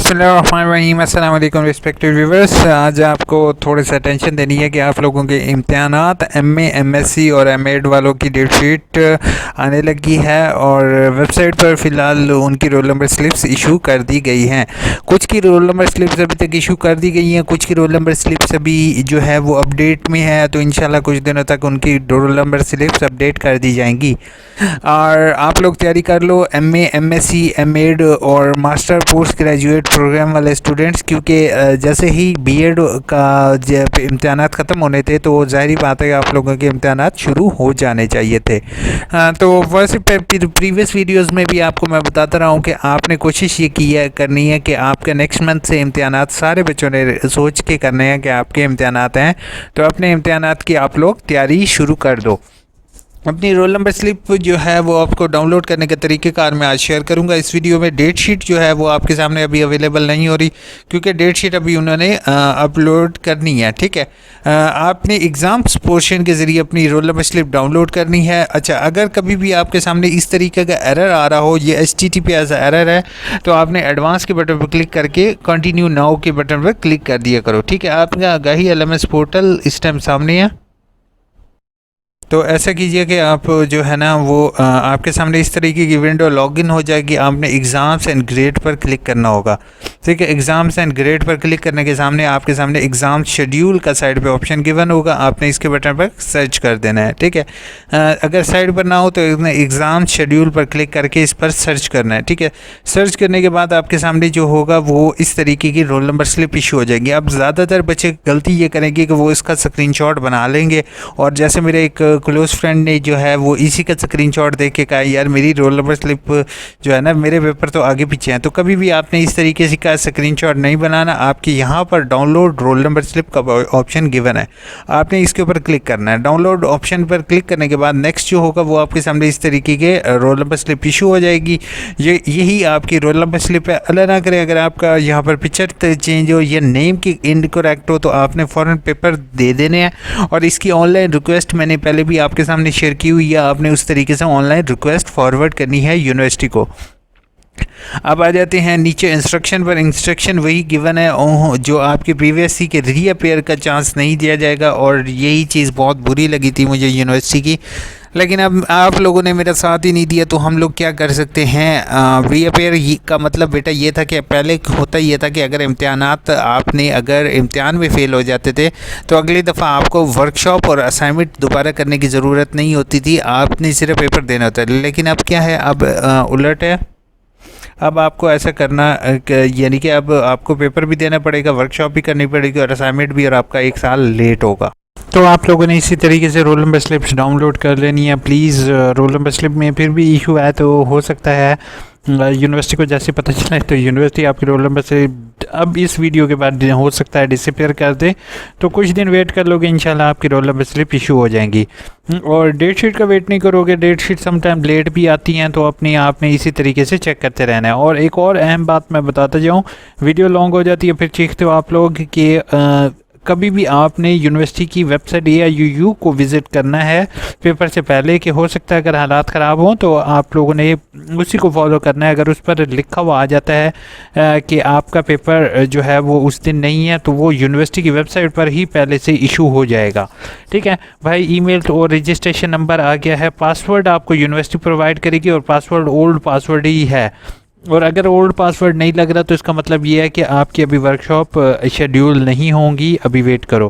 बिस्मिल्लाहिर्रहमानिर्रहीम। अस्सलाम वालेकुम रिस्पेक्टेड व्यूवर्स। आज आपको थोड़ी सा अटेंशन देनी है कि आप लोगों के इम्तिहानात एमए, एमएससी और एमएड वालों की डेट शीट आने लगी है और वेबसाइट पर फ़िलहाल उनकी रोल नंबर स्लिप्स इशू कर दी गई हैं। कुछ की रोल नंबर स्लिप्स अभी तक इशू कर दी गई हैं, कुछ की रोल नंबर स्लिप्स अभी जो है वो अपडेट में है, तो इंशाल्लाह कुछ दिनों तक उनकी रोल नंबर स्लिप्स अपडेट कर दी जाएंगी। और आप लोग तैयारी कर लो एमए, एमएससी, एमएड और मास्टर पोस्ट ग्रेजुएट प्रोग्राम वाले स्टूडेंट्स, क्योंकि जैसे ही बीएड का जब इम्तिहानात ख़त्म होने थे तो ज़ाहिर बात है कि आप लोगों के इम्तिहानात शुरू हो जाने चाहिए थे। तो वैसे प्रीवियस वीडियोस में भी आपको मैं बताता रहा हूँ कि आपने कोशिश ये की है करनी है कि आपके नेक्स्ट मंथ से इम्तिहानात सारे बच्चों ने सोच के करने हैं कि आपके इम्तिहानात हैं, तो अपने इम्तिहानात की आप लोग तैयारी शुरू कर दो। अपनी रोल नंबर स्लिप जो है वो आपको डाउनलोड करने के तरीक़ेकार मैं आज शेयर करूंगा इस वीडियो में। डेट शीट जो है वो आपके सामने अभी अवेलेबल नहीं हो रही, क्योंकि डेट शीट अभी उन्होंने अपलोड करनी है। ठीक है, आपने एग्ज़ाम्स पोर्शन के ज़रिए अपनी रोल नंबर स्लिप डाउनलोड करनी है। अच्छा, अगर कभी भी आपके सामने इस तरीके का एरर आ रहा हो, ये HTTPS एरर है, तो आपने एडवांस के बटन पर क्लिक करके कंटिन्यू नाउ के बटन पर क्लिक कर दिया करो। ठीक है, आपका आगाही LMS पोर्टल इस टाइम सामने है, तो ऐसा कीजिए कि आप जो है ना वो आपके सामने इस तरीके की विंडो लॉगिन हो जाएगी। आपने एग्ज़ाम्स एंड ग्रेड पर क्लिक करना होगा। ठीक है, एग्ज़ाम्स एंड ग्रेड पर क्लिक करने के सामने आपके सामने एग्ज़ाम शेड्यूल का साइड पे ऑप्शन गिवन होगा, आपने इसके बटन पर सर्च कर देना है। ठीक है, अगर साइड पर ना हो तो एग्ज़ाम शेड्यूल पर क्लिक करके इस पर सर्च करना है। ठीक है, सर्च करने के बाद आपके सामने जो होगा वो इस तरीके की रोल नंबर स्लिप इशू हो जाएगी। अब ज़्यादातर बच्चे गलती ये करेंगे कि वो इसका स्क्रीनशॉट बना लेंगे, और जैसे मेरे एक क्लोज़ फ्रेंड ने जो है वो इसी का स्क्रीनशॉट देख के कहा यार मेरी रोल नंबर स्लिप जो है ना मेरे पेपर तो आगे पीछे हैं। तो कभी भी आपने इस तरीके से का स्क्रीनशॉट नहीं बनाना। आपके यहाँ पर डाउनलोड रोल नंबर स्लिप का ऑप्शन गिवन है, आपने इसके ऊपर क्लिक करना है। डाउनलोड ऑप्शन पर क्लिक करने के बाद नेक्स्ट जो होगा वो आपके सामने इस तरीके के रोल नंबर स्लिप इशू हो जाएगी। यही आपकी रोल नंबर स्लिप है। अल्लाह ना करे अगर आपका यहाँ पर पिक्चर चेंज हो या नेम की इनकरेक्ट हो तो आपने फ़ौरन पेपर दे देने हैं। और इसकी ऑनलाइन रिक्वेस्ट मैंने पहले भी आपके सामने शेयर की हुई है, आपने उस तरीके से ऑनलाइन रिक्वेस्ट फॉरवर्ड करनी है यूनिवर्सिटी को। अब आ जाते हैं नीचे इंस्ट्रक्शन पर। इंस्ट्रक्शन वही गिवन है जो आपके प्रीवियस सी के रीअपेयर का चांस नहीं दिया जाएगा, और यही चीज़ बहुत बुरी लगी थी मुझे यूनिवर्सिटी की। लेकिन अब आप लोगों ने मेरा साथ ही नहीं दिया, तो हम लोग क्या कर सकते हैं। रीअपेयर का मतलब बेटा ये था कि पहले होता ये था कि अगर इम्तिहानात आपने अगर इम्तिहान में फ़ेल हो जाते थे तो अगली दफ़ा आपको वर्कशॉप और असाइनमेंट दोबारा करने की ज़रूरत नहीं होती थी, आपने सिर्फ पेपर देना होता है। लेकिन अब क्या है, अब उलट है। अब आपको ऐसा करना यानी कि अब आपको पेपर भी देना पड़ेगा, वर्कशॉप भी करनी पड़ेगी और असाइनमेंट भी, और आपका 1 साल लेट होगा। तो आप लोगों ने इसी तरीके से रोल नंबर स्लिप्स डाउनलोड कर लेनी है। प्लीज़ रोल नंबर स्लिप में फिर भी इशू है तो हो सकता है यूनिवर्सिटी को जैसे पता चला है तो यूनिवर्सिटी आपकी रोल नंबर से अब इस वीडियो के बाद हो सकता है डिसअपीयर कर दे। तो कुछ दिन वेट कर लोगे, इंशाल्लाह आपकी रोल नंबर स्लिप इशू हो जाएंगी। और डेट शीट का वेट नहीं करोगे, डेट शीट समटाइम लेट भी आती हैं, तो अपने आप में इसी तरीके से चेक करते रहना है। और एक और अहम बात मैं बताता जाऊँ, वीडियो लॉन्ग हो जाती है फिर चीखते हो आप लोग कि कभी भी आपने यूनिवर्सिटी की वेबसाइट AIUU को विज़िट करना है पेपर से पहले, कि हो सकता है अगर हालात ख़राब हों तो आप लोगों ने उसी को फॉलो करना है। अगर उस पर लिखा हुआ आ जाता है कि आपका पेपर जो है वो उस दिन नहीं है, तो वो यूनिवर्सिटी की वेबसाइट पर ही पहले से इशू हो जाएगा। ठीक है भाई, ईमेल और रजिस्ट्रेशन नंबर आ गया है। पासवर्ड आपको यूनिवर्सिटी प्रोवाइड करेगी और पासवर्ड ओल्ड पासवर्ड ही है। और अगर ओल्ड पासवर्ड नहीं लग रहा तो इसका मतलब ये है कि आपकी अभी वर्कशॉप शेड्यूल नहीं होंगी, अभी वेट करो।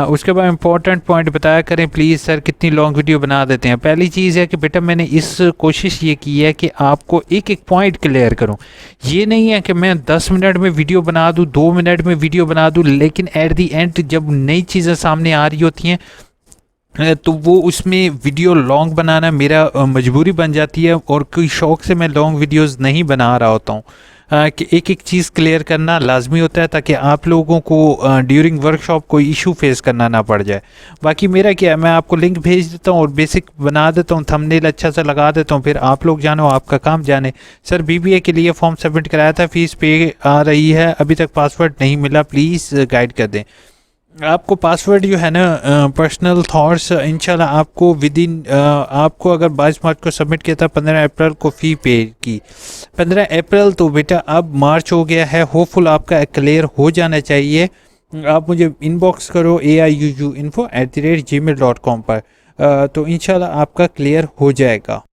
उसके बाद इंपॉर्टेंट पॉइंट बताया करें प्लीज़। सर कितनी लॉन्ग वीडियो बना देते हैं। पहली चीज़ है कि बेटा मैंने इस कोशिश ये की है कि आपको एक एक पॉइंट क्लियर करूं। ये नहीं है कि मैं 10 मिनट में वीडियो बना दूं, 2 मिनट में वीडियो बना दूं, लेकिन एट दी एंड जब नई चीज़ें सामने आ रही होती हैं तो वो उसमें वीडियो लॉन्ग बनाना मेरा मजबूरी बन जाती है, और कोई शौक़ से मैं लॉन्ग वीडियोस नहीं बना रहा होता हूँ कि एक एक चीज़ क्लियर करना लाजमी होता है ताकि आप लोगों को ड्यूरिंग वर्कशॉप कोई इशू फेस करना ना पड़ जाए। बाकी मेरा क्या है, मैं आपको लिंक भेज देता हूँ और बेसिक बना देता हूँ, थंबनेल अच्छा सा लगा देता हूँ, फिर आप लोग जानो आपका काम जाने। सर BBA के लिए फॉर्म सबमिट कराया था, फ़ीस पे आ रही है, अभी तक पासवर्ड नहीं मिला, प्लीज़ गाइड कर दें। आपको पासवर्ड जो है ना पर्सनल थॉट्स इंशाल्लाह आपको विद इन आपको अगर 22 मार्च को सबमिट किया था 15 अप्रैल को फ़ी पे की 15 अप्रैल तो बेटा अब मार्च हो गया है, होपफुल आपका क्लियर हो जाना चाहिए। आप मुझे इनबॉक्स करो aiuinfo@gmail.com पर तो इंशाल्लाह आपका क्लियर हो जाएगा।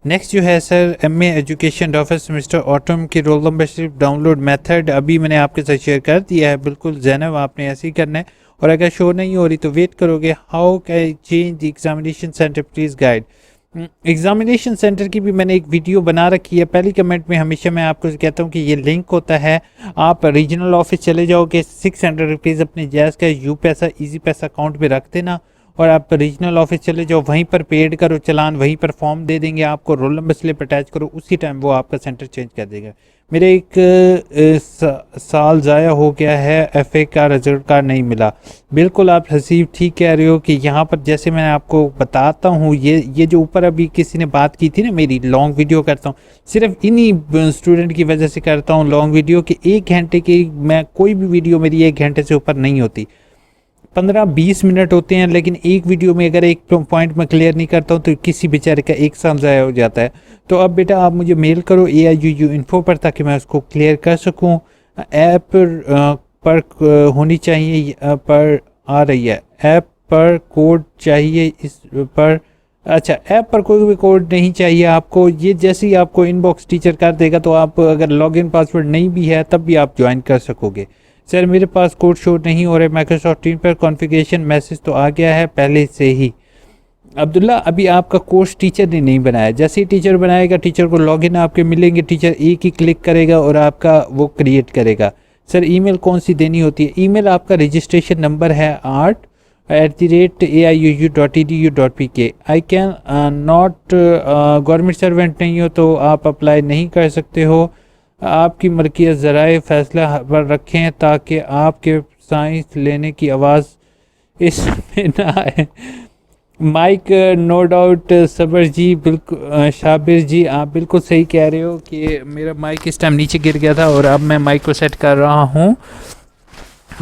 नेक्स्ट जो है sir MA education first semester autumn की रोल नंबर सिर्फ डाउनलोड मेथड अभी मैंने आपके साथ शेयर कर दिया है। बिल्कुल ज़ैनब आपने ऐसे ही करना है और अगर शो नहीं हो रही तो वेट करोगे। How can change the examination centre please guide. Examination centre की भी मैंने एक वीडियो बना रखी है। पहली कमेंट में हमेशा मैं आपको कहता हूँ कि ये लिंक होता है, आप रीजनल ऑफिस चले जाओगे, 600 रुपीज़ अपने जायज़ का यू पैसा ईजी पैसा अकाउंट में रख देना और आप रीजनल ऑफिस चले जाओ, वहीं पर पेड करो चालान, वहीं पर फॉर्म दे देंगे आपको, रोल नंबर स्लिप अटैच करो, उसी टाइम वो आपका सेंटर चेंज कर देगा। मेरे एक साल ज़ाया हो गया है, FA का रिजल्ट कार्ड नहीं मिला। बिल्कुल आप हसीब ठीक कह रहे हो कि यहाँ पर जैसे मैं आपको बताता हूँ, ये जो ऊपर अभी किसी ने बात की थी ना, मेरी लॉन्ग वीडियो करता हूँ, सिर्फ इन्हीं स्टूडेंट की वजह से करता हूँ लॉन्ग वीडियो कि 1 घंटे की मैं कोई भी वीडियो मेरी 1 घंटे से ऊपर नहीं होती, 15-20 मिनट होते हैं, लेकिन एक वीडियो में अगर एक पॉइंट मैं क्लियर नहीं करता हूँ तो किसी बेचारे का 1 साल ज़ाया हो जाता है। तो अब बेटा आप मुझे मेल करो AIUU इन्फो पर ताकि मैं उसको क्लियर कर सकूँ। ऐप पर होनी चाहिए, पर आ रही है, ऐप पर कोड चाहिए इस पर। अच्छा, ऐप पर कोई भी कोड नहीं चाहिए आपको, ये जैसे ही आपको इनबॉक्स टीचर कर देगा तो आप अगर लॉगिन पासवर्ड नहीं भी है तब भी आप ज्वाइन कर सकोगे। सर मेरे पास कोड शो नहीं हो रहा है, माइक्रोसॉफ्ट टीम पर कॉन्फ़िगरेशन मैसेज तो आ गया है पहले से ही। अब्दुल्ला अभी आपका कोर्स टीचर ने नहीं बनाया, जैसे ही टीचर बनाएगा टीचर को लॉगिन आपके मिलेंगे, टीचर एक ही क्लिक करेगा और आपका वो क्रिएट करेगा। सर ईमेल कौन सी देनी होती है? ईमेल आपका रजिस्ट्रेशन नंबर है 8@aiuu.edu.pk। I can not, government servant नहीं हो तो आप अप्लाई नहीं कर सकते हो, आपकी मलकियत ज़राए फैसला पर रखें ताकि आपके साइंस लेने की आवाज़ इसमें ना आए। माइक नो डाउट सबर जी, बिल्कुल शाबिर जी आप बिल्कुल सही कह रहे हो कि मेरा माइक इस टाइम नीचे गिर गया था और अब मैं माइक को सेट कर रहा हूँ।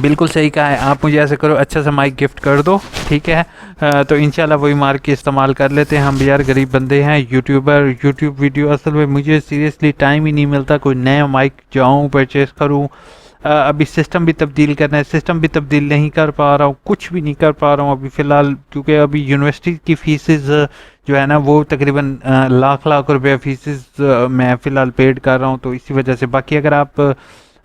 बिल्कुल सही कहा है, आप मुझे ऐसे करो, अच्छा सा माइक गिफ्ट कर दो, ठीक है। तो इंशाल्लाह वही मार्क के इस्तेमाल कर लेते हैं हम भी, यार गरीब बंदे हैं, यूट्यूब वीडियो। असल में मुझे सीरियसली टाइम ही नहीं मिलता कोई नया माइक जाऊँ परचेज़ करूँ। अभी सिस्टम भी तब्दील करना है, सिस्टम भी तब्दील नहीं कर पा रहा हूँ, कुछ भी नहीं कर पा रहा हूँ अभी फ़िलहाल, क्योंकि अभी यूनिवर्सिटी की फ़ीसेस जो है ना वो तकरीबन लाख रुपये फ़ीसेस मैं फ़िलहाल पेड कर रहा हूँ, तो इसी वजह से। बाकी अगर आप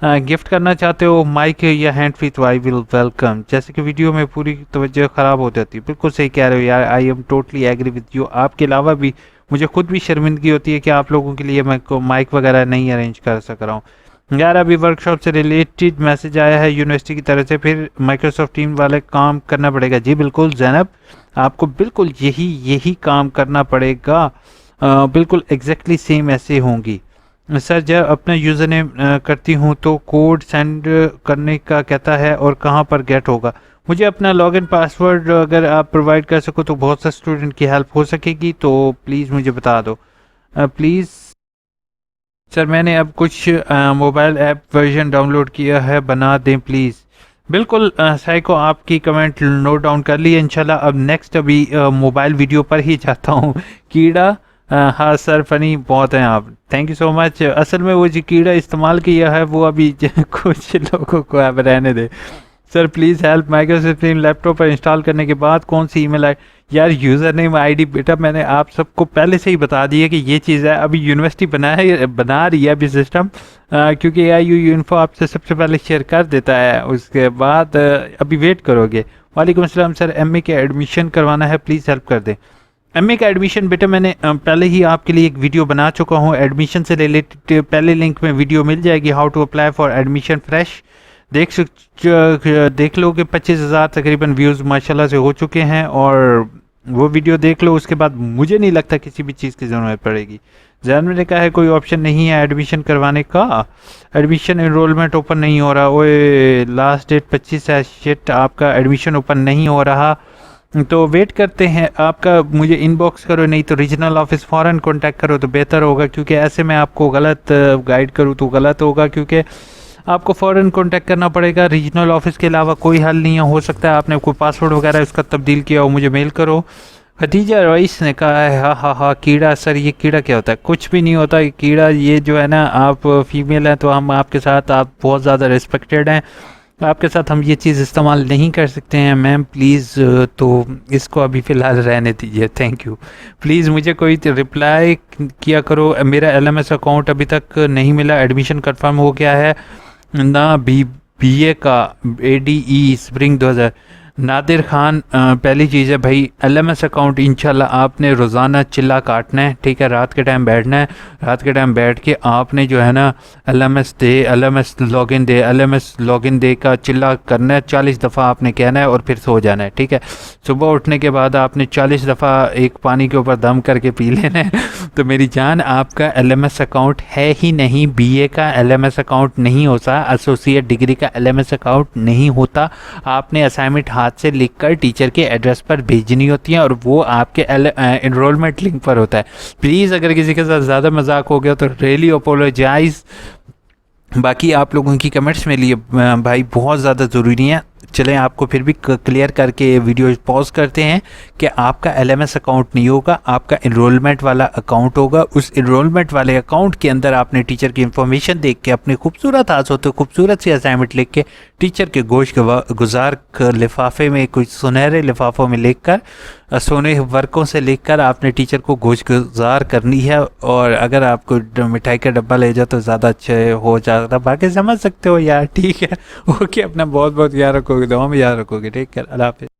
गिफ्ट करना चाहते हो माइक या हैंड फ्री तो आई विल वेलकम। जैसे कि वीडियो में पूरी तवज्जो ख़राब हो जाती है, बिल्कुल सही कह रहे हो यार, I am totally agree with you. आपके अलावा भी मुझे खुद भी शर्मिंदगी होती है कि आप लोगों के लिए मैं माइक वगैरह नहीं अरेंज कर सक रहा हूँ। यार अभी वर्कशॉप से रिलेटेड मैसेज आया है यूनिवर्सिटी की तरफ से, फिर माइक्रोसॉफ्ट टीम वाले काम करना पड़ेगा। जी बिल्कुल ज़ैनब, आपको बिल्कुल यही काम करना पड़ेगा, बिल्कुल एग्जैक्टली सेम ऐसे होंगी। सर जब अपना यूज़र नेम करती हूँ तो कोड सेंड करने का कहता है और कहाँ पर गेट होगा? मुझे अपना लॉगिन पासवर्ड अगर आप प्रोवाइड कर सको तो बहुत सा स्टूडेंट की हेल्प हो सकेगी, तो प्लीज़ मुझे बता दो प्लीज़। सर मैंने अब कुछ मोबाइल ऐप वर्जन डाउनलोड किया है, बना दें प्लीज़। बिल्कुल साइको, आपकी कमेंट नोट डाउन कर ली इंशाल्लाह। अब नेक्स्ट अभी मोबाइल वीडियो पर ही जाता हूँ। कीड़ा, हाँ सर फ़नी बहुत हैं आप, थैंक यू सो मच। असल में वो जो कीड़ा इस्तेमाल किया है वो अभी कुछ लोगों को अब रहने दे। Sir please help, Microsoft laptop पर इंस्टॉल करने के बाद कौन सी ईमेल आई? यार यूज़र नेम आईडी बेटा मैंने आप सबको पहले से ही बता दिया कि ये चीज़ है। अभी यूनिवर्सिटी बना रही है अभी सिस्टम, क्योंकि AIUU इन्फो आपसे सबसे पहले शेयर कर देता है, उसके बाद अभी वेट करोगे। वालेकुम अस्सलाम सर, MA के एडमिशन करवाना है, प्लीज़ हेल्प कर दें। MA का एडमिशन बेटा मैंने पहले ही आपके लिए एक वीडियो बना चुका हूँ, एडमिशन से रिलेटेड पहले लिंक में वीडियो मिल जाएगी, how to apply for admission fresh. देख लो कि 25,000 तकरीबन व्यूज़ माशाल्लाह से हो चुके हैं, और वो वीडियो देख लो, उसके बाद मुझे नहीं लगता किसी भी चीज़ की ज़रूरत पड़ेगी। जैन ने कहा है कोई ऑप्शन नहीं है एडमिशन करवाने का, एडमिशन इनरोलमेंट ओपन नहीं हो रहा। ओए लास्ट डेट 25 है, शिट आपका एडमिशन ओपन नहीं हो रहा, तो वेट करते हैं आपका। मुझे इनबॉक्स करो, नहीं तो रीजनल ऑफिस फ़ौरन कांटेक्ट करो तो बेहतर होगा, क्योंकि ऐसे मैं आपको गलत गाइड करूँ तो गलत होगा, क्योंकि आपको फ़ौरन कॉन्टैक्ट करना पड़ेगा। रीजनल ऑफिस के अलावा कोई हल नहीं है। हो सकता है आपने कोई पासवर्ड वगैरह उसका तब्दील किया हो, मुझे मेल करो। खदीजा रईस ने कहा है हाँ हाँ हाँ कीड़ा। सर ये कीड़ा क्या होता है? कुछ भी नहीं होता ये कीड़ा। ये जो है ना, आप फीमेल हैं तो हम आपके साथ, आप बहुत ज़्यादा रिस्पेक्टेड हैं, आपके साथ हम ये चीज़ इस्तेमाल नहीं कर सकते हैं मैम प्लीज़। तो इसको अभी फ़िलहाल रहने दीजिए, थैंक यू। प्लीज़ मुझे कोई रिप्लाई किया करो। मेरा LMS अकाउंट अभी तक नहीं मिला, एडमिशन कंफर्म हो गया है ना। BA का ADE स्प्रिंग 2000। नादिर खान, पहली चीज़ है भाई, LMS अकाउंट इंशाल्लाह आपने रोज़ाना चिल्ला काटना है, ठीक है। रात के टाइम बैठना है, रात के टाइम बैठ के आपने जो है ना LMS लॉगिन दे का चिल्ला करना है। 40 दफ़ा आपने कहना है और फिर सो जाना है, ठीक है। सुबह उठने के बाद आपने 40 दफ़ा एक पानी के ऊपर दम करके पी लेना है। तो मेरी जान, आपका LMS अकाउंट है ही नहीं। BA का LMS अकाउंट नहीं होता, एसोसिएट डिग्री का LMS अकाउंट नहीं होता। आपने असाइनमेंट हाथ से लिखकर टीचर के एड्रेस पर भेजनी होती है और वो आपके एनरोलमेंट लिंक पर होता है। प्लीज़ अगर किसी के साथ ज़्यादा मजाक हो गया तो रियली अपोलोजाइज। बाकी आप लोगों की कमेंट्स में लिए भाई बहुत ज़्यादा ज़रूरी है। चलें आपको फिर भी क्लियर करके वीडियो पॉज करते हैं कि आपका LMS अकाउंट नहीं होगा, आपका इनरोलमेंट वाला अकाउंट होगा। उस इनरोलमेंट वाले अकाउंट के अंदर आपने टीचर की इन्फॉर्मेशन देख के अपने खूबसूरत हाथ होते खूबसूरत सी असाइनमेंट लिख के टीचर के गोश गुजार लिफाफे में, कुछ सुनहरे लिफाफों में लिख कर, सोने वर्कों से लिख कर आपने टीचर को गोश गुजार करनी है। और अगर आपको मिठाई का डब्बा ले जाओ तो ज़्यादा अच्छे हो जाता। बाकी समझ सकते हो यार, ठीक है। ओके, अपना बहुत बहुत याद रखोगे, दुआ में याद रखोगे, ठीक है। अल्लाह हाफ़िज़।